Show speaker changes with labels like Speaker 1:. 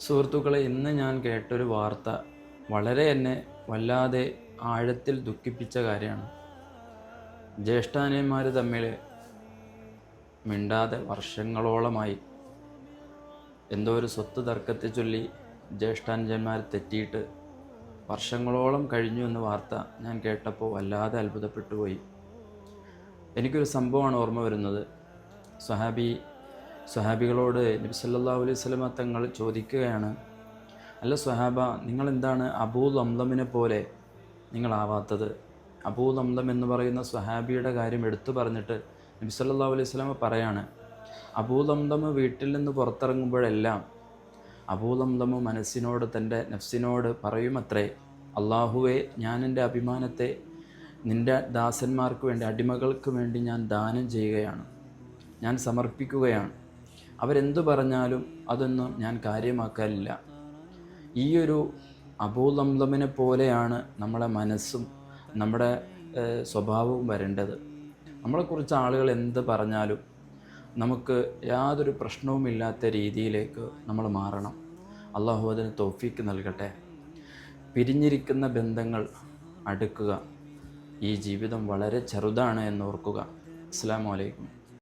Speaker 1: സുഹൃത്തുക്കളെ, ഇന്ന് ഞാൻ കേട്ടൊരു വാർത്ത വളരെ എന്നെ വല്ലാതെ ആഴത്തിൽ ദുഃഖിപ്പിച്ച കാര്യമാണ്. ജ്യേഷ്ഠാനിയന്മാർ തമ്മിൽ മിണ്ടാതെ വർഷങ്ങളോളമായി എന്തോ ഒരു സ്വത്ത് തർക്കത്തെ ചൊല്ലി ജ്യേഷ്ഠാനുജന്മാർ തെറ്റിയിട്ട് വർഷങ്ങളോളം കഴിഞ്ഞു എന്ന വാർത്ത ഞാൻ കേട്ടപ്പോൾ വല്ലാതെ അത്ഭുതപ്പെട്ടു പോയി. എനിക്കൊരു സംഭവമാണ് ഓർമ്മ വരുന്നത്. സ്വഹാബികളോട് നബി സല്ലല്ലാഹു അലൈഹി വസല്ലമ തങ്ങൾ ചോദിക്കുകയാണ്, അല്ല സ്വഹാബ, നിങ്ങളെന്താണ് അബൂ ലംലമിനെ പോലെ നിങ്ങളാവാത്തത്? അബൂ ലംലം എന്ന് പറയുന്ന സ്വഹാബിയുടെ കാര്യം എടുത്തു പറഞ്ഞിട്ട് നബി സല്ലല്ലാഹു അലൈഹി വസല്ലമ പറയാണ്, അബൂ ലംലം വീട്ടിൽ നിന്ന് പുറത്തിറങ്ങുമ്പോഴെല്ലാം അബൂ ലംലം മനസ്സിനോട്, തൻ്റെ നഫ്സിനോട് പറയുമത്രേ, അള്ളാഹുവേ, ഞാൻ എൻ്റെ അഭിമാനത്തെ നിൻ്റെ ദാസന്മാർക്ക് വേണ്ടി, അടിമകൾക്ക് വേണ്ടി ഞാൻ ദാനം ചെയ്യുകയാണ്, ഞാൻ സമർപ്പിക്കുകയാണ്. അവരെന്തു പറഞ്ഞാലും അതൊന്നും ഞാൻ കാര്യമാക്കാനില്ല. ഈയൊരു അബൂ ലംലമിനെ പോലെയാണ് നമ്മളെ മനസ്സും നമ്മുടെ സ്വഭാവവും വരേണ്ടത്. നമ്മളെക്കുറിച്ച് ആളുകൾ എന്ത് പറഞ്ഞാലും നമുക്ക് യാതൊരു പ്രശ്നവുമില്ലാത്ത രീതിയിലേക്ക് നമ്മൾ മാറണം. അള്ളാഹു അതിന് തൗഫീക്ക് നൽകട്ടെ. പിരിഞ്ഞിരിക്കുന്ന ബന്ധങ്ങൾ അടുക്കുക. ഈ ജീവിതം വളരെ ചെറുതാണ് എന്നോർക്കുക. അസ്സലാമു അലൈക്കും.